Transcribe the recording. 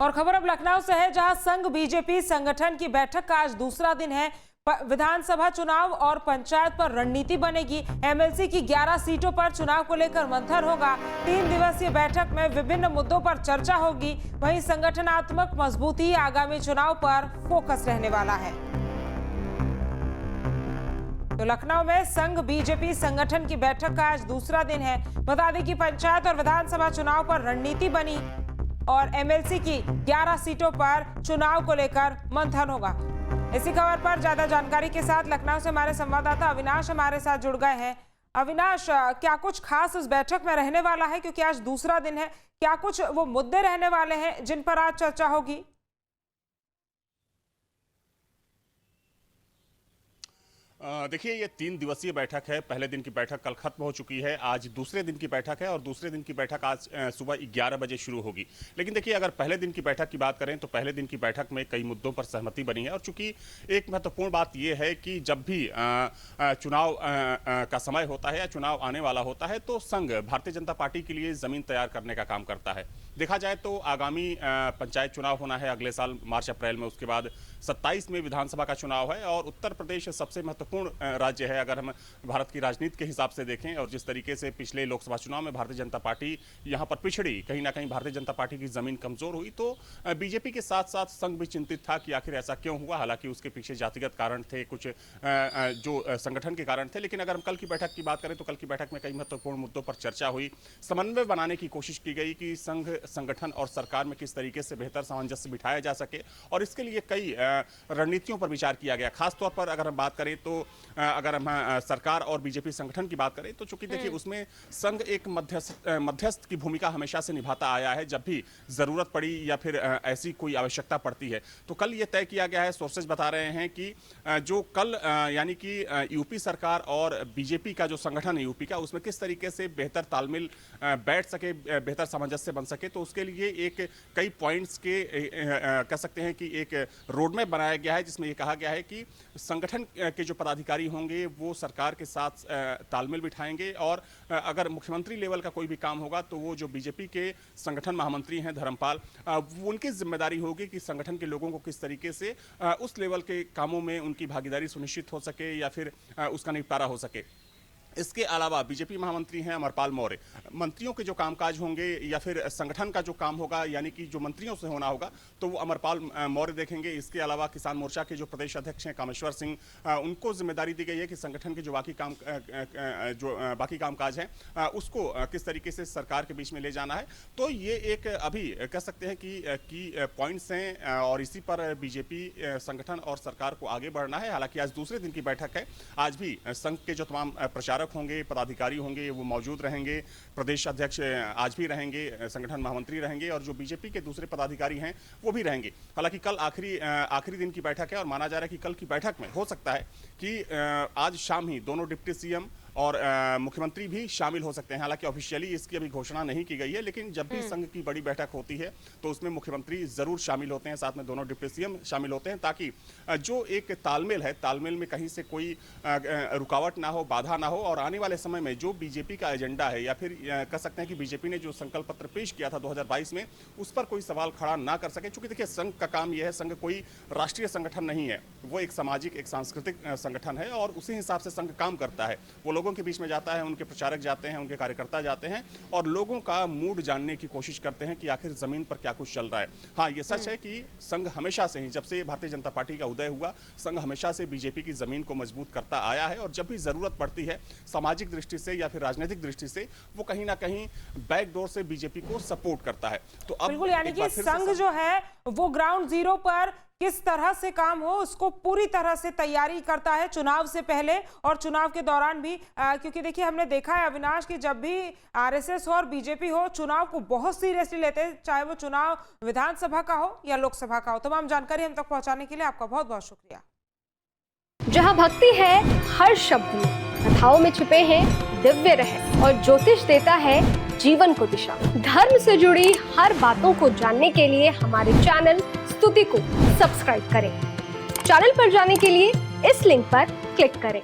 और खबर अब लखनऊ से है, जहां संघ बीजेपी संगठन की बैठक का आज दूसरा दिन है। विधानसभा चुनाव और पंचायत पर रणनीति बनेगी। एमएलसी की 11 सीटों पर चुनाव को लेकर मंथन होगा। 3 दिवसीय बैठक में विभिन्न मुद्दों पर चर्चा होगी। वहीं संगठनात्मक मजबूती आगामी चुनाव पर फोकस रहने वाला है। तो लखनऊ में संघ बीजेपी संगठन की बैठक का आज दूसरा दिन है। बता दें कि पंचायत और विधानसभा चुनाव पर रणनीति बनी और एमएलसी की 11 सीटों पर चुनाव को लेकर मंथन होगा। इसी खबर पर ज्यादा जानकारी के साथ लखनऊ से हमारे संवाददाता अविनाश हमारे साथ जुड़ गए हैं। अविनाश, क्या कुछ खास इस बैठक में रहने वाला है, क्योंकि आज दूसरा दिन है? क्या कुछ वो मुद्दे रहने वाले हैं जिन पर आज चर्चा होगी? देखिए, ये 3 दिवसीय बैठक है। पहले दिन की बैठक कल खत्म हो चुकी है। आज दूसरे दिन की बैठक है और दूसरे दिन की बैठक आज सुबह 11 बजे शुरू होगी। लेकिन देखिए, अगर पहले दिन की बैठक की बात करें तो पहले दिन की बैठक में कई मुद्दों पर सहमति बनी है। और चूंकि एक महत्वपूर्ण बात यह है कि जब भी चुनाव का समय होता है या चुनाव आने वाला होता है तो संघ भारतीय जनता पार्टी के लिए जमीन तैयार करने का काम करता है। देखा जाए तो आगामी पंचायत चुनाव होना है अगले साल मार्च अप्रैल में। उसके बाद 27 में विधानसभा का चुनाव है और उत्तर प्रदेश सबसे महत्वपूर्ण राज्य है अगर हम भारत की राजनीति के हिसाब से देखें। और जिस तरीके से पिछले लोकसभा चुनाव में भारतीय जनता पार्टी यहां पर पिछड़ी, कहीं ना कहीं भारतीय जनता पार्टी की जमीन कमजोर हुई, तो बीजेपी के साथ साथ संघ भी चिंतित था कि आखिर ऐसा क्यों हुआ। हालांकि उसके पीछे जातिगत कारण थे, कुछ जो संगठन के कारण थे। लेकिन अगर हम कल की बैठक की बात करें तो कल की बैठक में कई महत्वपूर्ण मुद्दों पर चर्चा हुई। समन्वय बनाने की कोशिश की गई कि संघ, संगठन और सरकार में किस तरीके से बेहतर सामंजस्य बिठाया जा सके और इसके लिए कई रणनीतियों पर विचार किया गया। खासतौर पर अगर हम बात करें तो अगर हम सरकार और बीजेपी संगठन की बात करें तो चूंकि देखिए उसमें संघ एक मध्यस्थ की भूमिका हमेशा से निभाता आया है जब भी जरूरत पड़ी या फिर ऐसी कोई आवश्यकता पड़ती है। तो कल ये तय किया गया है, सोर्सेज बता रहे हैं कि जो कल यानी कि यूपी सरकार और बीजेपी का जो संगठन है यूपी का, उसमें किस तरीके से बेहतर तालमेल बैठ सके, बेहतर सामंजस्य बन सके, तो उसके लिए एक कई पॉइंट्स के कह सकते हैं कि एक रोड मैप बनाया गया है जिसमें यह कहा गया है कि संगठन के जो पदाधिकारी होंगे वो सरकार के साथ तालमेल बिठाएंगे और अगर मुख्यमंत्री लेवल का कोई भी काम होगा तो वो जो बीजेपी के संगठन महामंत्री हैं धर्मपाल, उनकी जिम्मेदारी होगी कि संगठन के लोगों को किस तरीके से उस लेवल के कामों में उनकी भागीदारी सुनिश्चित हो सके या फिर उसका निपटारा हो सके। इसके अलावा बीजेपी महामंत्री हैं अमरपाल मौर्य, मंत्रियों के जो कामकाज होंगे या फिर संगठन का जो काम होगा यानी कि जो मंत्रियों से होना होगा तो वो अमरपाल मौर्य देखेंगे। इसके अलावा किसान मोर्चा के जो प्रदेश अध्यक्ष हैं कामेश्वर सिंह, उनको जिम्मेदारी दी गई है कि संगठन के जो बाकी कामकाज हैं उसको किस तरीके से सरकार के बीच में ले जाना है। तो ये एक अभी कह सकते हैं कि पॉइंट्स हैं और इसी पर बीजेपी संगठन और सरकार को आगे बढ़ना है। हालांकि आज दूसरे दिन की बैठक है, आज भी संघ के जो तमाम प्रचारक होंगे, पदाधिकारी होंगे, वो मौजूद रहेंगे। प्रदेश अध्यक्ष आज भी रहेंगे, संगठन महामंत्री रहेंगे और जो बीजेपी के दूसरे पदाधिकारी हैं वो भी रहेंगे। हालांकि कल आखिरी दिन की बैठक है और माना जा रहा है कि कल की बैठक में हो सकता है कि आज शाम ही दोनों डिप्टी सीएम और मुख्यमंत्री भी शामिल हो सकते हैं। हालांकि ऑफिशियली इसकी अभी घोषणा नहीं की गई है, लेकिन जब भी संघ की बड़ी बैठक होती है तो उसमें मुख्यमंत्री जरूर शामिल होते हैं, साथ में दोनों डिप्टी सीएम शामिल होते हैं, ताकि जो एक तालमेल है, तालमेल में कहीं से कोई रुकावट ना हो, बाधा ना हो और आने वाले समय में जो बीजेपी का एजेंडा है या फिर कह सकते हैं कि बीजेपी ने जो संकल्प पत्र पेश किया था 2022 में, उस पर कोई सवाल खड़ा ना कर सके। चूंकि देखिए संघ का काम यह है, संघ कोई राष्ट्रीय संगठन नहीं है, वो एक सामाजिक, एक सांस्कृतिक संगठन है और उसी हिसाब से संघ काम करता है। वो लोगों के बीच में जाता है, उनके प्रचारक जाते हैं, उनके कार्यकर्ता जाते हैं और लोगों का मूड जानने की कोशिश करते हैं कि आखिर जमीन पर क्या कुछ चल रहा है। हाँ, ये सच है कि संघ हमेशा से ही, जब से भारतीय जनता पार्टी का उदय हुआ, संघ हमेशा से बीजेपी की जमीन को मजबूत करता आया है और जब भी जरूरत पड़ती है सामाजिक दृष्टि से या फिर राजनीतिक दृष्टि से, वो कहीं ना कहीं बैकडोर से बीजेपी को सपोर्ट करता है। तो अब बिल्कुल, यानी कि संघ जो है वो ग्राउंड जीरो पर किस तरह से काम हो उसको पूरी तरह से तैयारी करता है, चुनाव से पहले और चुनाव के दौरान भी। क्योंकि देखिए हमने देखा है अविनाश कि जब भी आरएसएस हो और बीजेपी हो, चुनाव को बहुत सीरियसली लेते हैं, चाहे वो चुनाव विधानसभा का हो या लोकसभा का हो। तमाम जानकारी हम तक पहुंचाने के लिए आपका बहुत बहुत शुक्रिया। जहाँ भक्ति है हर शब्द में, कथाओं में छुपे हैं दिव्य रहस्य और ज्योतिष देता है जीवन को दिशा। धर्म से जुड़ी हर बातों को जानने के लिए हमारे चैनल स्तुति को सब्सक्राइब करें। चैनल पर जाने के लिए इस लिंक पर क्लिक करें।